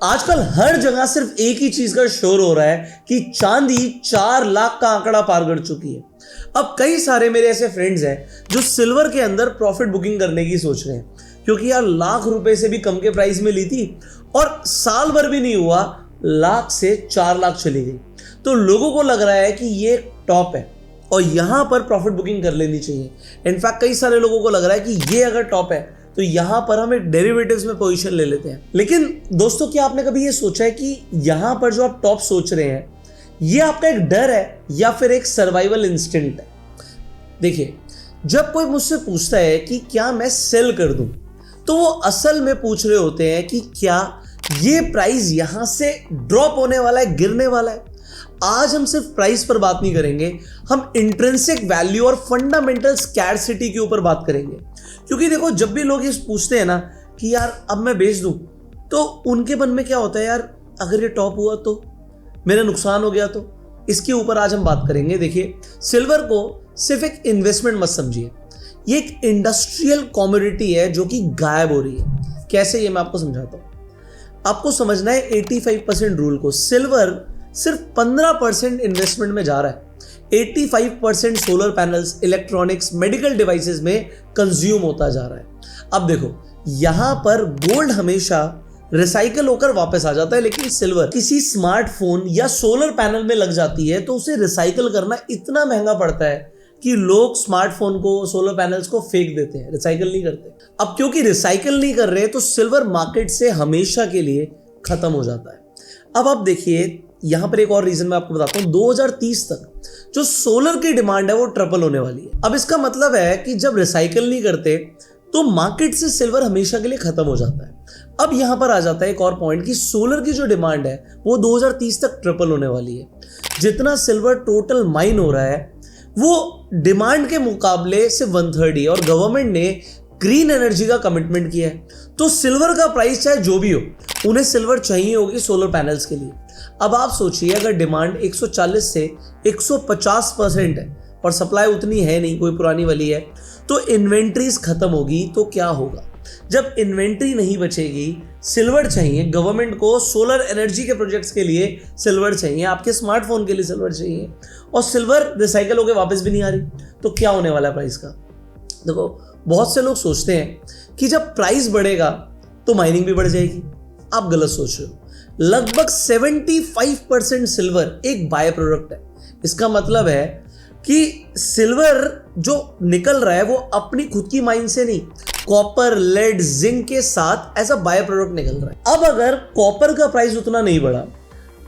आजकल हर जगह सिर्फ एक ही चीज का शोर हो रहा है कि चांदी 4 लाख का आंकड़ा पार कर चुकी है। अब कई सारे मेरे ऐसे फ्रेंड्स हैं जो सिल्वर के अंदर प्रॉफिट बुकिंग करने की सोच रहे हैं, क्योंकि यार लाख रुपए से भी कम के प्राइस में ली थी और साल भर भी नहीं हुआ लाख से 4 लाख चली गई। तो लोगों को लग रहा है कि ये टॉप है और यहां पर प्रॉफिट बुकिंग कर लेनी चाहिए। इनफैक्ट कई सारे लोगों को लग रहा है कि ये अगर टॉप है तो यहां पर हम एक डेरिवेटिव्स में पोजीशन ले लेते हैं। लेकिन दोस्तों, क्या आपने कभी ये सोचा है कि यहां पर जो आप टॉप सोच रहे हैं ये आपका एक डर है या फिर एक सर्वाइवल इंस्टिंक्ट है? देखिए, जब कोई मुझसे पूछता है कि क्या मैं सेल कर दूं, तो वो असल में पूछ रहे होते हैं कि क्या ये प्राइस यहां से ड्रॉप होने वाला है, गिरने वाला है। आज हम सिर्फ प्राइस पर बात नहीं करेंगे, हम इंट्रिंसिक वैल्यू और फंडामेंटल स्कैर्सिटी के ऊपर बात करेंगे। क्योंकि देखो, जब भी लोग ये पूछते हैं ना कि यार अब मैं बेच दूं, तो उनके मन में क्या होता है, यार अगर ये टॉप हुआ तो मेरा नुकसान हो गया तो। इसके ऊपर आज हम बात करेंगे। देखिए, सिल्वर को सिर्फ एक इन्वेस्टमेंट मत समझिए, ये एक इंडस्ट्रियल कमोडिटी है जो कि गायब हो रही है। कैसे, ये मैं आपको समझाता हूं। आपको समझना है 85% रूल को। सिल्वर सिर्फ 15% इन्वेस्टमेंट में जा रहा है। 85% solar panels, electronics, medical devices में कंज्यूम होता जा रहा है। अब देखो, यहां पर गोल्ड हमेशा रिसाइकल होकर वापस आ जाता है, लेकिन सिल्वर किसी स्मार्टफोन या सोलर पैनल में लग जाती है तो उसे रिसाइकल करना इतना महंगा पड़ता है कि लोग स्मार्टफोन को, सोलर पैनल्स को फेंक देते हैं, रिसाइकल नहीं करते। अब क्योंकि रिसाइकल नहीं कर रहे तो सिल्वर मार्केट से हमेशा के लिए खत्म हो जाता है। अब आप देखिए, यहां पर एक और रीजन मैं आपको बताता हूं। 2030 तक जो सोलर की डिमांड है वो ट्रिपल होने वाली है। अब इसका मतलब है कि जब रिसाइकल नहीं करते तो मार्केट से सिल्वर हमेशा के लिए खत्म हो जाता है। अब यहां पर आ जाता है एक और पॉइंट कि सोलर की जो डिमांड है वो 2030 तक ट्रिपल होने वाली है। जितना सिल्वर टोटल माइन हो रहा है वो डिमांड के मुकाबले से 1/3 ही है, और गवर्नमेंट ने ग्रीन एनर्जी का कमिटमेंट किया है। तो सिल्वर का प्राइस चाहे जो भी हो, उन्हें सिल्वर चाहिए होगी सोलर पैनल्स के लिए। अब आप सोचिए, अगर डिमांड 140 से 150% है और सप्लाई उतनी है नहीं, कोई पुरानी वाली है, तो इन्वेंट्रीज खत्म होगी तो क्या होगा? जब इन्वेंट्री नहीं बचेगी, सिल्वर चाहिए गवर्नमेंट को, सोलर एनर्जी के प्रोजेक्ट्स के लिए सिल्वर चाहिए, आपके स्मार्टफोन के लिए सिल्वर चाहिए, और सिल्वर रिसाइकल होकर वापस भी नहीं आ रही, तो क्या होने वाला है प्राइस का? देखो, बहुत से लोग सोचते हैं कि जब प्राइस बढ़ेगा तो माइनिंग भी बढ़ जाएगी। आप गलत सोच रहे हो। लगभग 75% सिल्वर एक बाय प्रोडक्ट है। इसका मतलब है कि सिल्वर जो निकल रहा है वो अपनी खुद की माइन से नहीं, कॉपर, लेड, जिंक के साथ एज अ बाय प्रोडक्ट निकल रहा है। अब अगर कॉपर का प्राइस उतना नहीं बढ़ा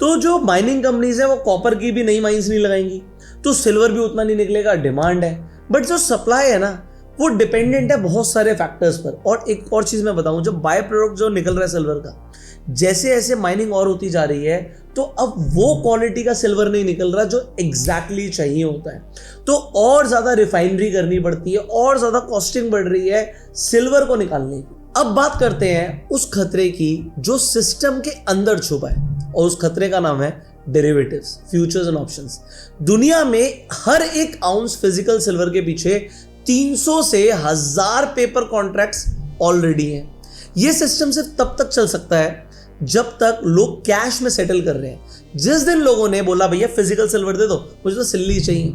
तो जो माइनिंग कंपनीज है वो कॉपर की भी नई माइंस नहीं लगाएंगी, तो सिल्वर भी उतना नहीं निकलेगा। डिमांड है, बट जो सप्लाई है ना वो डिपेंडेंट है बहुत सारे फैक्टर्स पर। और एक और चीज मैं बताऊं, जब बाय प्रोडक्ट जो निकल रहा है सिल्वर का, जैसे जैसे माइनिंग और होती जा रही है तो अब वो क्वालिटी का सिल्वर नहीं निकल रहा जो एग्जैक्टली चाहिए होता है, तो और ज्यादा रिफाइनरी करनी पड़ती है, और ज्यादा कॉस्टिंग बढ़ रही है सिल्वर को निकालने की। अब बात करते हैं उस खतरे की जो सिस्टम के अंदर छुपा है, और उस खतरे का नाम है डेरिवेटिव्स, फ्यूचर्स एंड ऑप्शंस। दुनिया में हर एक आउंस फिजिकल सिल्वर के पीछे 300 से 1000 पेपर कॉन्ट्रैक्ट्स ऑलरेडी हैं। यह सिस्टम सिर्फ तब तक चल सकता है जब तक लोग कैश में सेटल कर रहे हैं। जिस दिन लोगों ने बोला भैया फिजिकल सिल्वर दे दो, मुझे तो सिल्ली चाहिए,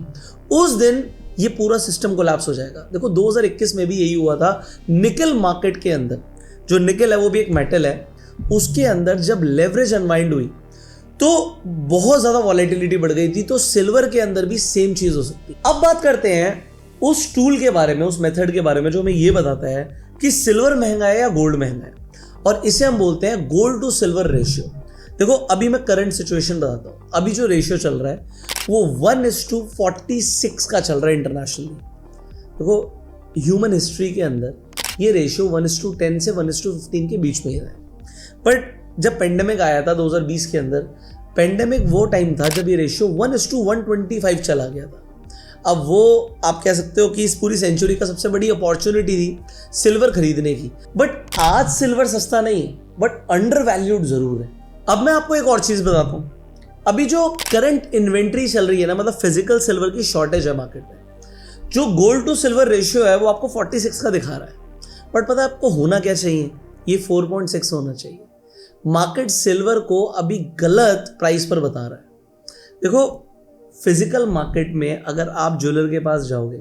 उस दिन ये पूरा सिस्टम कोलैप्स हो जाएगा। देखो, 2021 में भी यही हुआ था। निकल मार्केट के अंदर, जो निकल है वो भी एक मेटल है, उसके अंदर जब लेवरेज अनवाइंड हुई तो बहुत ज्यादा वॉलेटिलिटी बढ़ गई थी। तो सिल्वर के अंदर भी सेम चीज हो सकती है। अब बात करते हैं उस टूल के बारे में, उस मेथड के बारे में जो हमें ये बताता है कि सिल्वर महंगा है या गोल्ड महंगा है, और इसे हम बोलते हैं गोल्ड टू सिल्वर रेशियो। देखो, अभी मैं करंट सिचुएशन बताता हूं। अभी जो रेशियो चल रहा है वो 1:46 का चल रहा है इंटरनेशनली। देखो, ह्यूमन हिस्ट्री के अंदर ये रेशियो 1:10 से 1:15 के बीच में ही रहा है। बट जब पेंडेमिक आया था 2020 के अंदर, पेंडेमिक वो टाइम था जब ये रेशियो 1:125 चला गया था। अब वो आप कह सकते हो कि इस पूरी सेंचुरी का सबसे बड़ी अपॉर्चुनिटी थी सिल्वर खरीदने की। बट आज सिल्वर सस्ता नहीं है, बट अंडर वैल्यूड जरूर है। अब मैं आपको एक और चीज बताता हूं। अभी जो करंट इन्वेंट्री चल रही है ना, मतलब फिजिकल सिल्वर की शॉर्टेज है मार्केट में, जो गोल्ड टू सिल्वर रेशियो है वो आपको 46 का दिखा रहा है। बट पता है आपको होना क्या चाहिए? ये 4.6 होना चाहिए। मार्केट सिल्वर को अभी गलत प्राइस पर बता रहा है। देखो, फिजिकल मार्केट में अगर आप ज्वेलर के पास जाओगे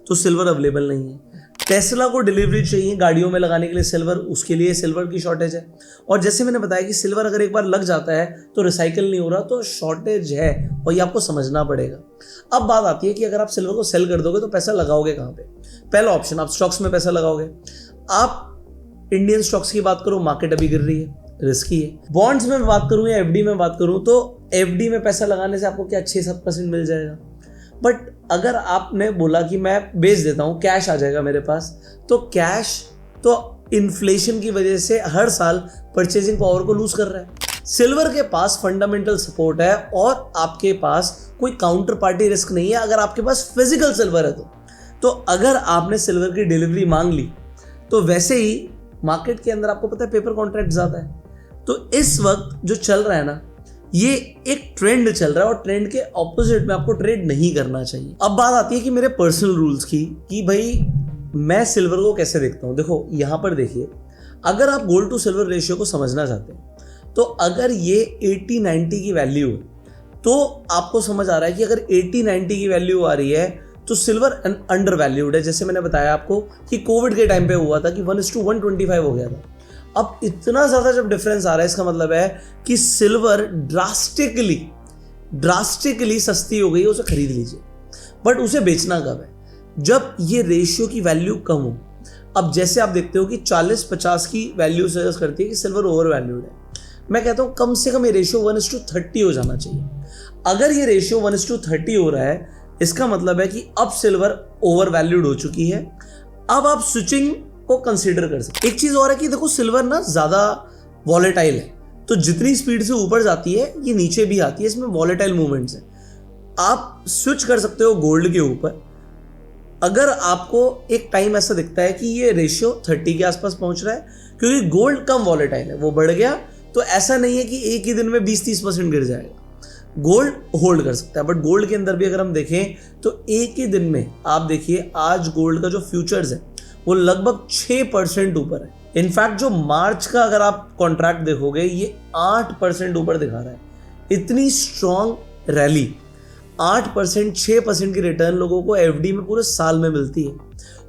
तो सिल्वर अवेलेबल नहीं है। टेस्ला को डिलीवरी चाहिए गाड़ियों में लगाने के लिए सिल्वर, उसके लिए सिल्वर की शॉर्टेज है। और जैसे मैंने बताया कि सिल्वर अगर एक बार लग जाता है तो रिसाइकल नहीं हो रहा, तो शॉर्टेज है और ये आपको समझना पड़ेगा। अब बात आती है कि अगर आप सिल्वर को सेल कर दोगे तो पैसा लगाओगे कहाँ पे? पहला ऑप्शन, आप स्टॉक्स में पैसा लगाओगे। आप इंडियन स्टॉक्स की बात करो, मार्केट अभी गिर रही है, रिस्की है। बॉन्ड्स में बात करूं या एफडी में बात करूं तो एफडी में पैसा लगाने से आपको क्या 6-7% मिल जाएगा। बट अगर आपने बोला कि मैं बेच देता हूं, कैश आ जाएगा मेरे पास, तो कैश तो इन्फ्लेशन की वजह से हर साल परचेजिंग पावर को लूज कर रहा है। सिल्वर के पास फंडामेंटल सपोर्ट है और आपके पास कोई काउंटर पार्टी रिस्क नहीं है अगर आपके पास फिजिकल सिल्वर है तो अगर आपने सिल्वर की डिलीवरी मांग ली तो वैसे ही मार्केट के अंदर आपको पता है पेपर कॉन्ट्रैक्ट ज्यादा है। तो इस वक्त जो चल रहा है ना, ये एक ट्रेंड चल रहा है और ट्रेंड के ऑपोजिट में आपको ट्रेड नहीं करना चाहिए। अब बात आती है कि मेरे पर्सनल रूल्स की, कि भाई मैं सिल्वर को कैसे देखता हूं। देखो यहां पर देखिए, अगर आप गोल्ड टू सिल्वर रेशियो को समझना चाहते हैं तो अगर ये 80-90 की वैल्यू है तो आपको समझ आ रहा है कि अगर 80-90 की वैल्यू आ रही है तो सिल्वर अंडर वैल्यूड है। जैसे मैंने बताया आपको कि कोविड के टाइम पे हुआ था कि 1:125 हो गया था। अब इतना ज्यादा जब डिफरेंस आ रहा है, इसका मतलब है कि सिल्वर ड्रास्टिकली सस्ती हो गई है, उसे खरीद लीजिए। बट उसे बेचना कब है? जब ये रेशियो की वैल्यू कम हो। अब जैसे आप देखते हो कि 40-50 की वैल्यू सजेस्ट करती है कि सिल्वर ओवर वैल्यूड है। मैं कहता हूं कम से कम ये रेशियो 1:30 हो जाना चाहिए। अगर ये रेशियो 1:30 हो रहा है, इसका मतलब है कि अब सिल्वर ओवर वैल्यूड हो चुकी है। अब आप स्विचिंग को कंसीडर कर सकते। एक चीज और है कि देखो, सिल्वर ना ज्यादा वॉलेटाइल है, तो जितनी स्पीड से ऊपर जाती है ये नीचे भी आती है, इसमें वॉलेटाइल मूवमेंट्स है। आप स्विच कर सकते हो गोल्ड के ऊपर अगर आपको एक टाइम ऐसा दिखता है कि ये रेशियो 30 के आसपास पहुंच रहा है, क्योंकि गोल्ड कम वॉलेटाइल है, वो बढ़ गया तो ऐसा नहीं है कि एक ही दिन में 20-30% गिर जाएगा। गोल्ड होल्ड कर सकता है। बट गोल्ड के अंदर भी अगर हम देखें तो एक ही दिन में आप देखिए, आज गोल्ड का जो फ्यूचर्स है वो लगभग 6% ऊपर है। इनफैक्ट जो मार्च का अगर आप कॉन्ट्रैक्ट देखोगे, ये 8% ऊपर दिखा रहा है। इतनी स्ट्रॉन्ग रैली, 8%, 6% की रिटर्न लोगों को एफडी में पूरे साल में मिलती है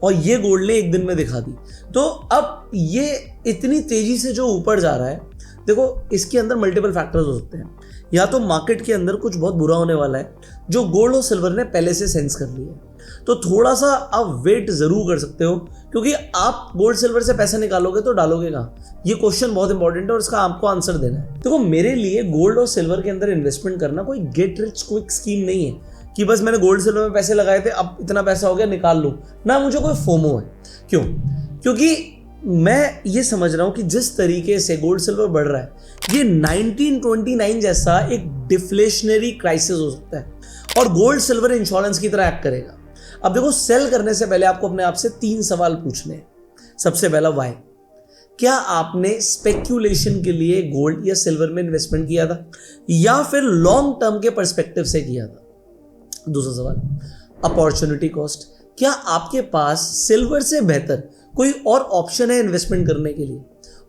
और ये गोल्ड ने एक दिन में दिखा दी। तो अब ये इतनी तेजी से जो ऊपर जा रहा है, देखो इसके अंदर मल्टीपल फैक्टर्स हो सकते हैं। या तो मार्केट के अंदर कुछ बहुत बुरा होने वाला है जो गोल्ड और सिल्वर ने पहले से सेंस कर लिया है, तो थोड़ा सा आप वेट जरूर कर सकते हो, क्योंकि आप गोल्ड सिल्वर से पैसा निकालोगे तो डालोगे कहाँ? ये क्वेश्चन बहुत इंपॉर्टेंट है और इसका आपको आंसर देना है। देखो मेरे लिए गोल्ड और सिल्वर के अंदर इन्वेस्टमेंट करना कोई गेट रिच क्विक स्कीम नहीं है कि बस मैंने गोल्ड सिल्वर में पैसे लगाए थे, अब इतना पैसा हो गया निकाल लूं ना। मुझे कोई फोमो है। क्यों? क्योंकि मैं ये समझ रहा हूं कि जिस तरीके से गोल्ड सिल्वर बढ़ रहा है, ये 1929 जैसा एक डिफ्लेशनरी क्राइसिस हो सकता है और गोल्ड सिल्वर इंश्योरेंस की तरह एक्ट करेगा। अब देखो, सेल करने से पहले आपको अपने आप से 3 सवाल पूछने हैं। सबसे पहला, वाई? क्या आपने स्पेक्यूलेशन के लिए गोल्ड या सिल्वर में इन्वेस्टमेंट किया था या फिर लॉन्ग टर्म के पर्सपेक्टिव से किया था? दूसरा सवाल, अपॉर्चुनिटी कॉस्ट। क्या आपके पास सिल्वर से बेहतर कोई और ऑप्शन है इन्वेस्टमेंट करने के लिए?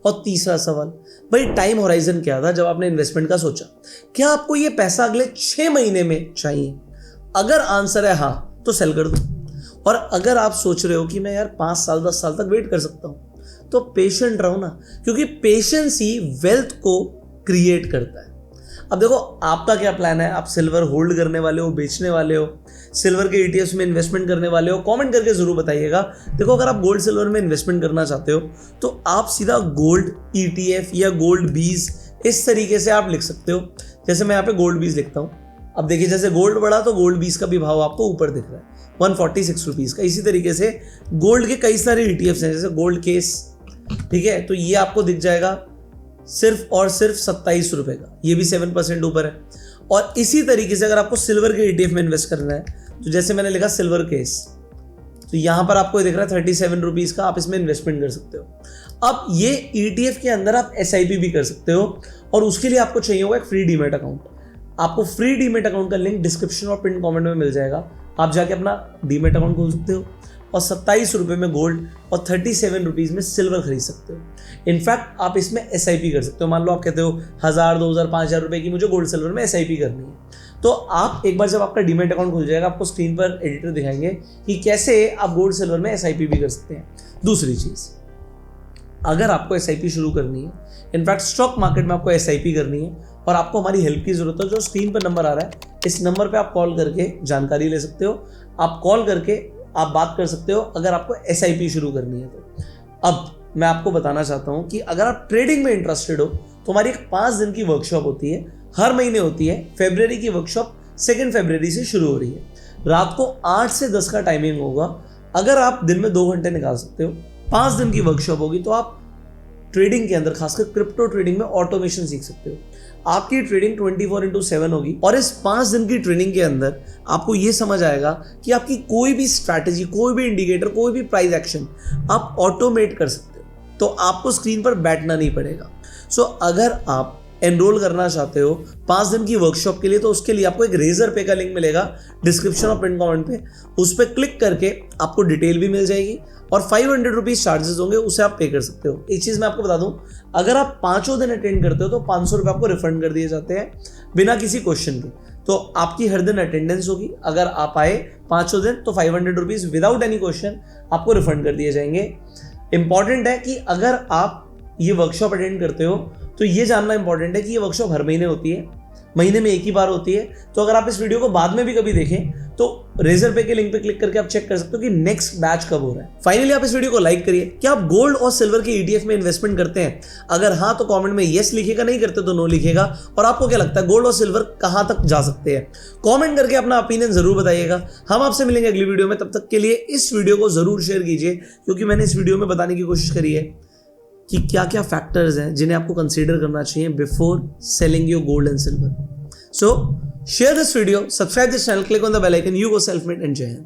और तीसरा सवाल, भाई टाइम होराइजन क्या था जब आपने इन्वेस्टमेंट का सोचा? क्या आपको ये पैसा अगले 6 महीने में चाहिए? अगर आंसर है हाँ तो सेल कर दो, और अगर आप सोच रहे हो कि मैं यार 5 साल 10 साल तक वेट कर सकता हूं, तो पेशेंट रहो ना, क्योंकि पेशेंस ही वेल्थ को क्रिएट करता है। अब देखो आपका क्या प्लान है? आप सिल्वर होल्ड करने वाले हो, बेचने वाले हो, सिल्वर के ETFs में इन्वेस्टमेंट करने वाले हो? कमेंट करके जरूर बताइएगा। देखो अगर आप गोल्ड सिल्वर में इन्वेस्टमेंट करना चाहते हो तो आप सीधा गोल्ड ETF या गोल्ड बीज इस तरीके से आप लिख सकते हो। जैसे मैं यहाँ पे गोल्ड बीज लिखता हूँ, अब देखिए जैसे गोल्ड बढ़ा तो गोल्ड बीज का भी भाव आपको ऊपर दिख रहा है 146 रुपीज का। इसी तरीके से गोल्ड के कई सारे ETFs हैं, जैसे गोल्ड केस, ठीक है, तो ये आपको दिख जाएगा सिर्फ और सिर्फ 27 रुपए का, ये भी 7% ऊपर है। और इसी तरीके से अगर आपको सिल्वर के ETF में इन्वेस्ट करना है तो जैसे मैंने लिखा सिल्वर केस, तो यहां पर आपको दिख रहा है 37 रुपीज का, आप इसमें इन्वेस्टमेंट कर सकते हो। अब ये ETF के अंदर आप SIP भी कर सकते हो और उसके लिए आपको चाहिए होगा एक फ्री डीमैट अकाउंट। आपको फ्री डीमैट अकाउंट का लिंक डिस्क्रिप्शन और पिन कमेंट में मिल जाएगा। आप जाके अपना डीमैट अकाउंट खोल सकते हो। और 27 रुपये में गोल्ड और 37 रुपीज़ में सिल्वर खरीद सकते हो। इनफैक्ट आप इसमें SIP कर सकते हो। मान लो आप कहते हो 1000, 2000, 5000 रुपये की मुझे गोल्ड सिल्वर में SIP करनी है, तो आप एक बार जब आपका डीमैट अकाउंट खुल जाएगा, आपको स्क्रीन पर एडिटर दिखाएंगे कि कैसे आप गोल्ड सिल्वर में SIP भी कर सकते हैं। दूसरी चीज़, अगर आपको SIP शुरू करनी है, इनफैक्ट स्टॉक मार्केट में आपको SIP करनी है और आपको हमारी हेल्प की जरूरत है, जो स्क्रीन पर नंबर आ रहा है, इस नंबर पे आप कॉल करके जानकारी ले सकते हो। आप कॉल करके आप बात कर सकते हो अगर आपको SIP शुरू करनी है तो। अब मैं आपको बताना चाहता हूं कि अगर आप ट्रेडिंग में इंटरेस्टेड हो तो हमारी एक 5 दिन की वर्कशॉप होती है, हर महीने होती है। फरवरी की वर्कशॉप 2 फरवरी से शुरू हो रही है। रात को 8 से 10 का टाइमिंग होगा। अगर आप दिन में 2 घंटे निकाल सकते हो, 5 दिन की वर्कशॉप होगी, तो आप ट्रेडिंग के अंदर, खासकर क्रिप्टो ट्रेडिंग में ऑटोमेशन सीख सकते हो। आपकी ट्रेडिंग 24/7 होगी और इस 5 दिन की ट्रेनिंग के अंदर आपको यह समझ आएगा कि आपकी कोई भी स्ट्रैटेजी, कोई भी इंडिकेटर, कोई भी प्राइस एक्शन आप ऑटोमेट कर सकते हो, तो आपको स्क्रीन पर बैठना नहीं पड़ेगा। सो अगर आप एनरोल करना चाहते हो 5 दिन की वर्कशॉप के लिए, तो उसके लिए आपको एक रेजर पे का लिंक मिलेगा डिस्क्रिप्शन और पिन कमेंट पे। उस पर क्लिक करके आपको डिटेल भी मिल जाएगी और 500 रुपीज़ चार्जेस होंगे, उसे आप पे कर सकते हो। एक चीज़ मैं आपको बता दूं, अगर आप 5 दिन अटेंड करते हो तो 500 रुपये आपको रिफंड कर दिए जाते हैं बिना किसी क्वेश्चन के। तो आपकी हर दिन अटेंडेंस होगी, अगर आप आए 5 दिन तो 500 रुपीज़ विदाउट एनी क्वेश्चन आपको रिफंड कर दिए जाएंगे। इंपॉर्टेंट है कि अगर आप ये वर्कशॉप अटेंड करते हो तो ये जानना इंपॉर्टेंट है कि ये वर्कशॉप हर महीने होती है, महीने में एक ही बार होती है। तो अगर आप इस वीडियो को बाद में भी कभी देखें तो रेजर पे के लिंक पे क्लिक करके आप चेक कर सकते हो कि नेक्स्ट बैच कब हो रहा है। फाइनली आप इस वीडियो को लाइक करिए। क्या आप गोल्ड और सिल्वर के ETF में इन्वेस्टमेंट करते हैं? अगर हाँ तो कमेंट में यस लिखेगा, नहीं करते तो नो लिखेगा। और आपको क्या लगता है गोल्ड और सिल्वर कहां तक जा सकते हैं? कमेंट करके अपना ओपिनियन जरूर बताइएगा। हम आपसे मिलेंगे अगली वीडियो में। तब तक के लिए इस वीडियो को जरूर शेयर कीजिए, क्योंकि मैंने इस वीडियो में बताने की कोशिश करी है कि क्या क्या फैक्टर्स हैं जिन्हें आपको कंसीडर करना चाहिए before selling your gold and silver. So share this video, subscribe this channel, click on the bell icon. You go self-made and jai hind.